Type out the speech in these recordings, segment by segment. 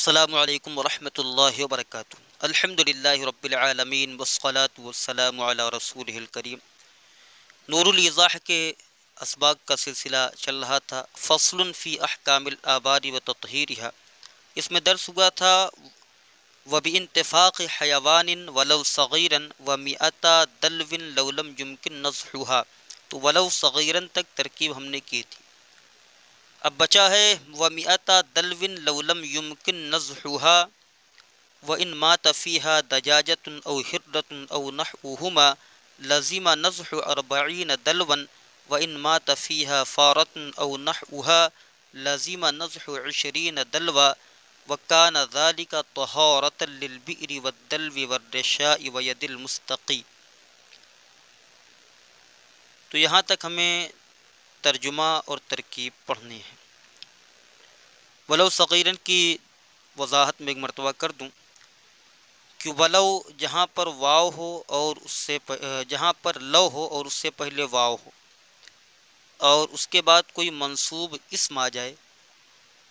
السلام علیکم ورحمۃ اللہ وبرکاتہ۔ الحمدللہ رب العالمین والصلاة والسلام علی رسولہ الکریم۔ نور الایضاح کے اسباق کا سلسلہ چل رہا تھا، فصل فی احکام الآبار و تطہیرہا۔ اس میں درس ہوا تھا وبانتفاق حیوان ولو صغیرا ومئتا دلو لو لم یمکن نزحها، تو ولو صغیرا تک ترکیب ہم نے کی تھی۔ اب بچا ہے ومئتا دلو لو لم یمکن نزحها وان مات فیها دجاجۃ او حرۃ او نحوہما لزم نزح 40 دلوا وان مات فیها فارۃ او نحوها لزم نزح 20 دلوا وکان ذلک طہارۃ للبئر والدلو والرشاء وید المستقی۔ تو یہاں تک ہمیں ترجمہ اور ترکیب پڑھنی ہے۔ ولو صغیرن کی وضاحت میں ایک مرتبہ کر دوں کہ ولو جہاں پر واو ہو اور جہاں پر لو ہو اور اس سے پہلے واو ہو اور اس کے بعد کوئی منصوب اسم آ جائے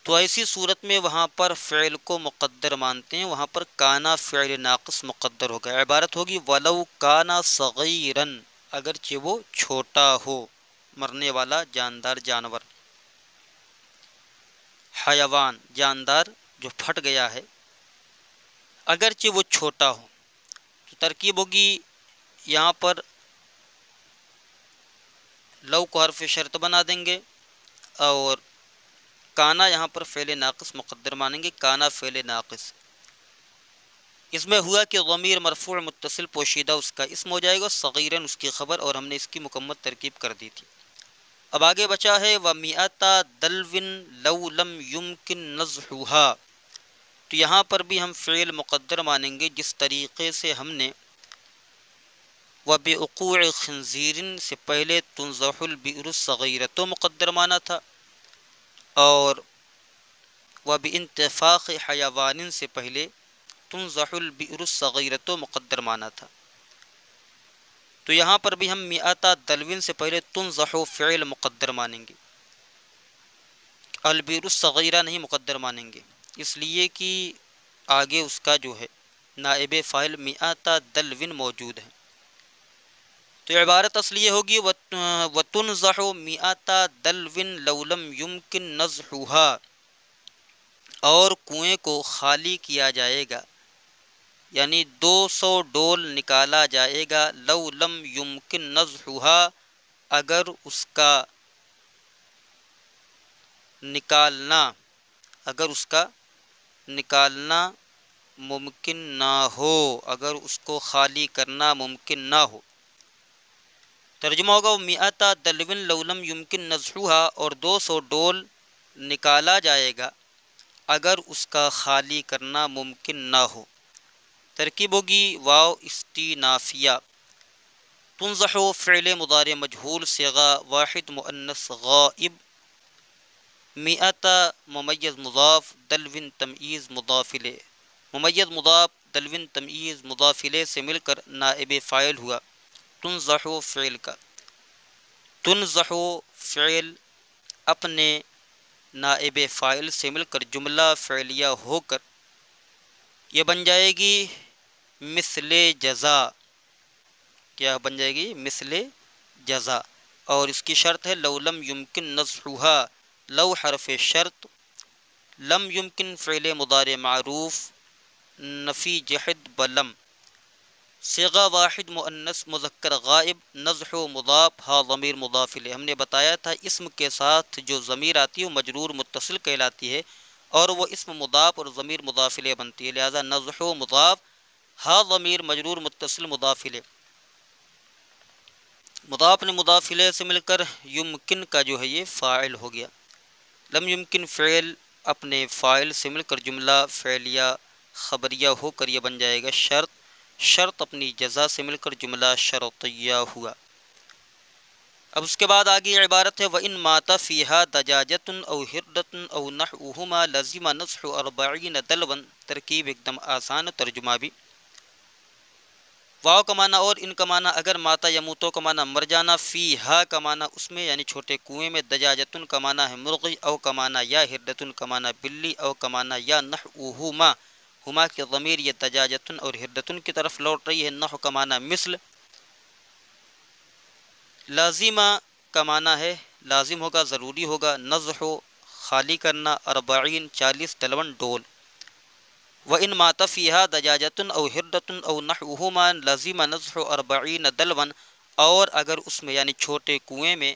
تو ایسی صورت میں وہاں پر فعل کو مقدر مانتے ہیں، وہاں پر کانا فعل ناقص مقدر ہوگا۔ عبارت ہوگی ولو کانا صغیرن، اگرچہ وہ چھوٹا ہو، مرنے والا جاندار جانور، حیوان جاندار جو پھٹ گیا ہے، اگرچہ وہ چھوٹا ہو۔ تو ترکیب ہوگی یہاں پر لو کو حرف شرط بنا دیں گے اور کانا یہاں پر فعل ناقص مقدر مانیں گے، کانا فعل ناقص۔ اس میں ہوا کہ ضمیر مرفوع متصل پوشیدہ اس کا اسم ہو جائے گا، صغیرن اس کی خبر، اور ہم نے اس کی مکمل ترکیب کر دی تھی۔ اب آگے بچا ہے ومئتا دلو لو لم یمکن نزحها، تو یہاں پر بھی ہم فعل مقدر مانیں گے جس طریقے سے ہم نے وبعقوع خنزیر سے پہلے تنزح البئر الصغیرۃ مقدر مانا تھا اور وبانتفاق حیوان سے پہلے تنزح البئر الصغیرۃ مقدر مانا تھا۔ تو یہاں پر بھی ہم مئتا دلوین سے پہلے تنزح فعل مقدر مانیں گے، البئر الصغیرہ نہیں مقدر مانیں گے، اس لیے کہ آگے اس کا جو ہے نائب فاعل مئتا دلوین موجود ہے۔ تو عبارت اصلی ہوگی وتنزح مئتا دلو لو لم یمکن نزحها، اور کنویں کو خالی کیا جائے گا، یعنی 200 ڈول نکالا جائے گا، لو لم یمکن نزحها، اگر اس کا نکالنا ممکن نہ ہو، اگر اس کو خالی کرنا ممکن نہ ہو۔ ترجمہ ہوگا مئتا دلو لو لم یمکن نزحها، اور 200 ڈول نکالا جائے گا اگر اس کا خالی کرنا ممکن نہ ہو۔ ترکیب ہوگی واو استینافیہ، تنزح فعل مضارع مجہول صیغہ واحد مؤنث غائب، مئتا ممیز مضاف دلو تمییز مضاف الیہ، ممیز مضاف دلو تمییز مضاف الیہ سے مل کر نائب فاعل ہوا تنزح فعل کا۔ تنزح فعل اپنے نائب فاعل سے مل کر جملہ فعلیہ ہو کر یہ بن جائے گی مثل جزا، کیا بن جائے گی؟ مثل جزا، اور اس کی شرط ہے لو لم یمکن نزحها، لو حرف شرط، لم یمکن فعل مضارع معروف نفی جحد بلم، صیغہ واحد مؤنث مذکر غائب، نزح مضاف ہا ضمیر مضاف الیہ۔ ہم نے بتایا تھا اسم کے ساتھ جو ضمیر آتی ہے وہ مجرور متصل کہلاتی ہے اور وہ اسم مضاف اور ضمیر مضاف الیہ بنتی ہے، لہذا نزح مضاف ہا ضمیر مجرور متصل مضاف الیہ، مضاف نے مضاف الیہ سے مل کر یمکن کا جو ہے یہ فاعل ہو گیا۔ لم یمکن فعل اپنے فاعل سے مل کر جملہ فعلیہ خبریہ ہو کر یہ بن جائے گا شرط، شرط اپنی جزا سے مل کر جملہ شرطیہ ہوا۔ اب اس کے بعد آگے عبارت ہے وَإِن مَاتَ فِيهَا دَجَاجَةٌ أَوْ حِرَّةٌ أَوْ نَحْوُهُمَا لَزِمَ نَزْحُ 40 دَلْوًا۔ ترکیب ایک دم آسان، ترجمہ بھی واو کا معنی اور ان کا معنی اگر ماتا یموتو کا معنی مر جانا، فی ہا کا معنی اس میں یعنی چھوٹے کنویں میں، دجاجتن کا معنی ہے مرغی، او کا معنی یا، ہردتن کا معنی بلی، او کا معنی یا، نحوہما ہما کی ضمیر یہ دجاجتن اور ہردتن کی طرف لوٹ رہی ہے، نحو کا معنی مثل، لازمہ کا معنی ہے لازم ہوگا ضروری ہوگا، نزح خالی کرنا، اربعین 40 دلون ڈول، وَإِن مَاتَ فِيهَا دَجَاجَةٌ أَوْ هِرْدَةٌ أَوْ نَحْوُهُمَا لَزِمَ نَزْحُ 40 دلون، اور اگر اس میں یعنی چھوٹے کنویں میں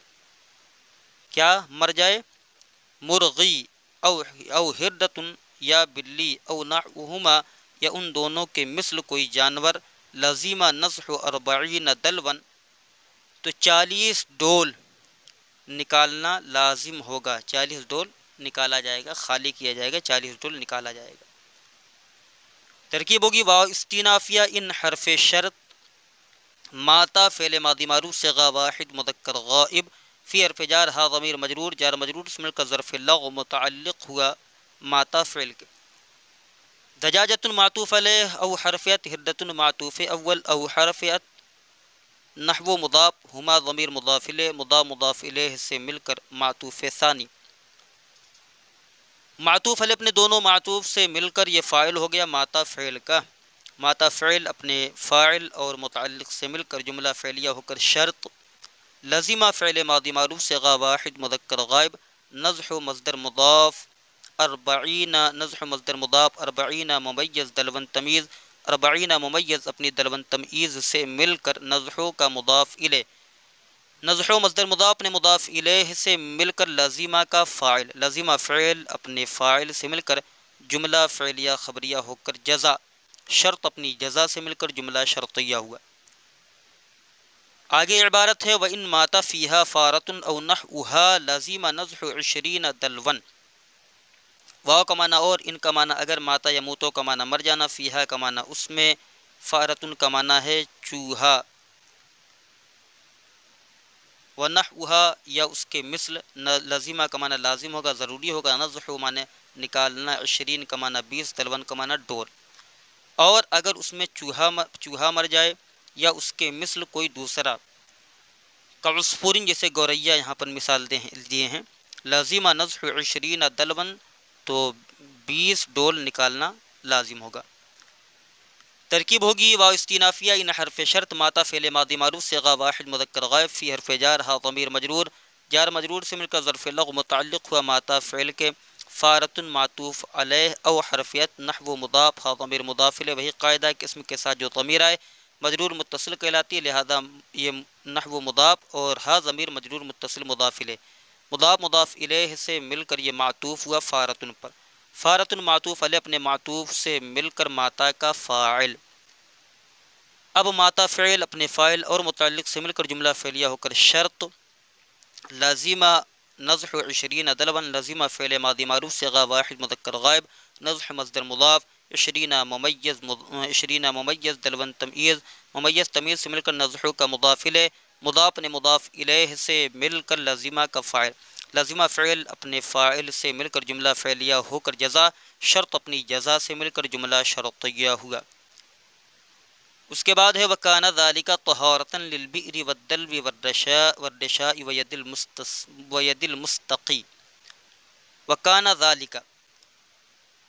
کیا مر جائے، مرغی او ہردتن یا بلی، او نحوہما یا ان دونوں کے مثل کوئی جانور، لازمہ نزح 40 دلون تو 40 ڈول نکالنا لازم ہوگا، 40 ڈول نکالا جائے گا، خالی کیا جائے گا، 40 ڈول نکالا جائے گا۔ ترکیب ہوگی واو استینافیہ ان حرف شرط، ماتا فعل ماضی معروف صیغہ واحد مذکر غائب، فی حرف جار ہا ضمیر مجرور، جار مجرور سے مل کر ظرف لغو متعلق ہوا ماتا فعل کے، دجاجۃ معطوف علیہ او حرفیت، ہردۃ معطوف اول او حرفیت، نحو مضاف، ہما ضمیر مضاف الیہ، مضاف الیہ سے مل کر معطوف ثانی، معطوف علیہ اپنے دونوں معطوف سے مل کر یہ فاعل ہو گیا ماتا فعل کا، ماتا فعل اپنے فاعل اور متعلق سے مل کر جملہ فعلیہ ہو کر شرط، لازمہ فعل ماضی معروف صیغہ واحد مذکر غائب، نزح مصدر مضاف، 40 نزح مصدر مضاف، 40 ممیز دلون تمیز، 40 ممیز اپنی دلون تمیز سے مل کر نزح کا مضاف الیہ، نزح مصدر مضاف نے مضاف الیہ سے مل کر لازمہ کا فاعل، لازمہ فعل اپنے فاعل سے مل کر جملہ فعلیہ خبریہ ہو کر جزا، شرط اپنی جزا سے مل کر جملہ شرطیہ ہوا۔ آگے عبارت ہے وَإِن مَاتَ فِيهَا فَارَةٌ أَوْ نَحْوُهَا لَزِمَ نَزْحُ 20 دلون، واو کا معنی اور ان کا معنی اگر ماتا یموتو کا معنی مر جانا، فیہا کا معنی اس میں، فارتن کا معنی ہے چوہا، وَنَحْوُهَا یا اس کے مثل، لازمہ کا معنی لازم ہوگا ضروری ہوگا، نزح معنی نکالنا، 20 کا معنی 20، دلون کا معنی ڈور، اور اگر اس میں چوہا مر جائے یا اس کے مثل کوئی دوسرا، کعصفورن جیسے گوریا یہاں پر مثال دیے ہیں، لازمہ نزح 20 دلون تو 20 ڈول نکالنا لازم ہوگا۔ ترکیب ہوگی واو استینافیہ ان حرف شرط، ماتا فعل ماضی معروف صیغہ واحد مذکر غائب، فی حرف جار ہا ضمیر مجرور، جار مجرور سے مل کر ظرف لغو متعلق ہوا ماتا فعل کے، فارۃ معطوف علیہ او حرفیت، نحو مضاف ہا ضمیر مضاف الیہ، وہی قاعدہ کہ اسم کے ساتھ جو ضمیر آئے مجرور متصل کہلاتی ہے، لہذا یہ نحو مضاف اور ہا ضمیر مجرور متصل مضاف الیہ، مضاف الیہ سے مل کر یہ معطوف ہوا فارۃ پر، فارۃ معطوف علیہ اپنے معطوف سے مل کر ماتا کا فاعل، اب ماتا فعل اپنے فاعل اور متعلق سے مل کر جملہ فعلیہ ہو کر شرط، لازمہ نزح 20 دلون، لازمہ فعل ماضی معروف صیغہ واحد مذکر غائب، نزح مصدر مضاف، 20 ممیز دلون تمیز، ممیز تمیز سے مل کر نزح کا مضاف الیہ، مضاف نے مضاف الیہ سے مل کر لازمہ کا فاعل، لازمہ فعل اپنے فاعل سے مل کر جملہ فعلیہ ہو کر جزا، شرط اپنی جزا سے مل کر جملہ شرطیہ ہوا۔ اس کے بعد ہے وَكَانَ ذَلِكَ طَهَارَةً لِلْبِئْرِ وَالدَّلْوِ وَالرَّشَاءِ وَيَدِ الْمُسْتَقِي، وَكَانَ ذَلِكَ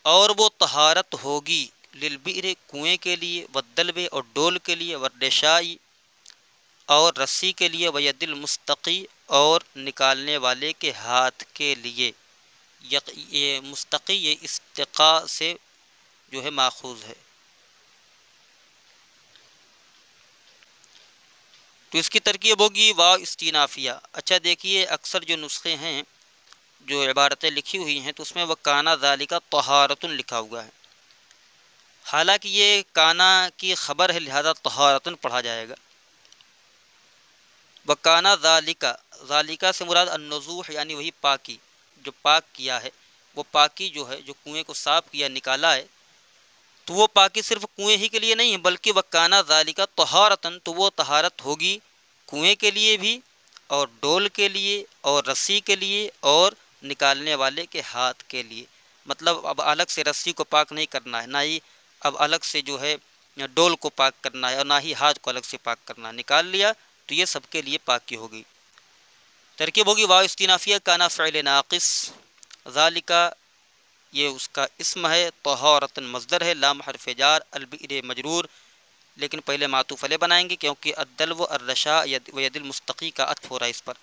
اور وہ طہارت ہوگی، للبئر کنویں کے لیے، والدلو اور ڈول کے لیے، والرشاء اور رسی کے لیے، وید المستقی اور نکالنے والے کے ہاتھ کے لیے، یہ مستقی یہ استقاء سے جو ہے ماخوذ ہے۔ تو اس کی ترکیب ہوگی واو استینافیہ۔ اچھا دیکھیے اکثر جو نسخے ہیں جو عبارتیں لکھی ہوئی ہیں تو اس میں وَكَانَ ذَلِكَ طَهَارَةٌ لکھا ہوا ہے، حالانکہ یہ کانا کی خبر ہے لہذا طہارتن پڑھا جائے گا۔ وَكَانَ ذَلِكَ، ذَلِكَ سے مراد النزوح یعنی وہی پاکی، جو پاک کیا ہے، وہ پاکی جو ہے جو کنویں کو صاف کیا نکالا ہے، تو وہ پاکی صرف کنویں ہی کے لیے نہیں ہے بلکہ وَكَانَ ذَلِكَ طَهَارَةً تو وہ طہارت ہوگی کنویں کے لیے بھی اور ڈول کے لیے اور رسی کے لیے اور نکالنے والے کے ہاتھ کے لیے، مطلب اب الگ سے رسی کو پاک نہیں کرنا ہے، نہ ہی اب الگ سے جو ہے ڈول کو پاک کرنا ہے اور نہ ہی ہاتھ کو الگ سے پاک کرنا. نکال لیا تو یہ سب کے لیے پاکی ہوگی. ترکیب ہوگی واو استنافیہ کانا فعل ناقص، ذالکا یہ اس کا اسم ہے، طہارتن مصدر ہے، لام حرف جار، البئر مجرور، لیکن پہلے معطوف علیہ بنائیں گے کیونکہ الدلو الرشا و ید المستقی کا عطف ہو رہا ہے اس پر.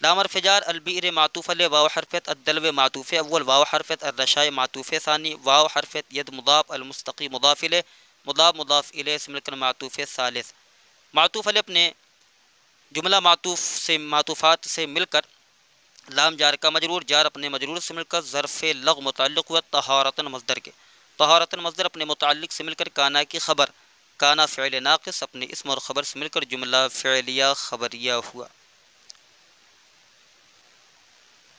لام حرف جار، البئر معطوف علیہ، واو حرفت، الدلو معطوف اول، واو حرفت، الرشا معطوف ثانی، واو حرفت، ید مضاف، المستقی مضاف الیہ، مضاف الیہ سے مل کر معطوف ثالث. معطوف علیہ اپنے جملہ معطوفات سے مل کر لام جار کا مجرور، جار اپنے مجرور سے مل کر ظرف لغو متعلق ہوا طہارتن مصدر کے، طہارتن مصدر اپنے متعلق سے مل کر کانا کی خبر، کانا فعل ناقص اپنے اسم اور خبر سے مل کر جملہ فعلیہ خبریہ ہوا.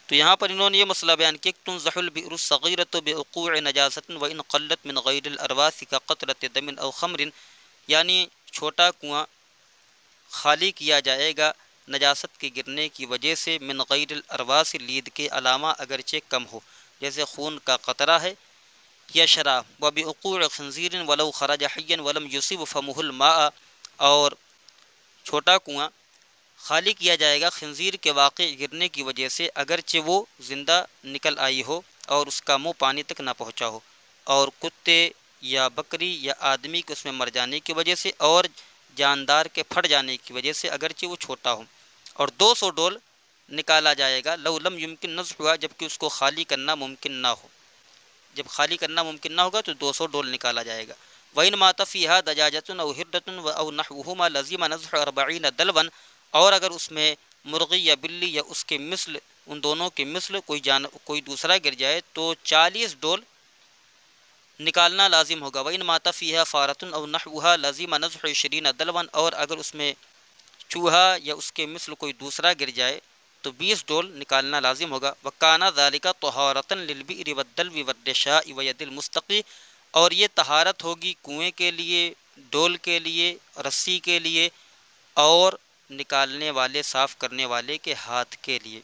تو یہاں پر انہوں نے یہ مسئلہ بیان کیا کہ تنضح البئر الصغیرۃ بوقوع نجاست وان قلت من غیر الارواث کقطرۃ دم او خمر، یعنی چھوٹا کنواں خالی کیا جائے گا نجاست کے گرنے کی وجہ سے، من غیر الارواث لید کے علامہ اگرچہ کم ہو، جیسے خون کا قطرہ ہے یا شراب. وبوقوع خنزیر ولو خرج حیا ولم یصب فمہ الماء، اور چھوٹا کنواں خالی کیا جائے گا خنزیر کے واقع گرنے کی وجہ سے اگرچہ وہ زندہ نکل آئی ہو اور اس کا منہ پانی تک نہ پہنچا ہو، اور کتے یا بکری یا آدمی کے اس میں مر جانے کی وجہ سے اور جاندار کے پھٹ جانے کی وجہ سے اگرچہ وہ چھوٹا ہو. اور 200 ڈول نکالا جائے گا لو لم یمکن نضحها، جبکہ اس کو خالی کرنا ممکن نہ ہو، جب خالی کرنا ممکن نہ ہوگا تو 200 ڈول نکالا جائے گا. وَإِن مَاتَ فِيهَا دَجَاجَةٌ أَوْ هِرَّةٌ أَوْ نَحْوُهُمَا لَزِمَ نَضْحُ 40 دَلْوًا، اور اگر اس میں مرغی یا بلی یا اس کے مثل، ان دونوں کے مثل کوئی دوسرا گر جائے تو 40 ڈول نکالنا لازم ہوگا. وَإِن مَاتَ فِيهَا فَارَةٌ أَوْ نَحْوُهَا لَزِمَ نَضْحُ 20 دَلْوًا، اور اگر اس میں چوہا یا اس کے مثل کوئی دوسرا گر جائے تو 20 ڈول نکالنا لازم ہوگا. وَكَانَ ذَلِكَ طَهَارَةً لِلْبِئْرِ وَالدَّلْوِ وَالرِّشَاءِ وَيَدِ الْمُسْتَقِي، اور یہ طہارت ہوگی کنویں کے لیے، ڈول کے لیے، رسی کے لیے اور نکالنے والے صاف کرنے والے کے ہاتھ کے لیے.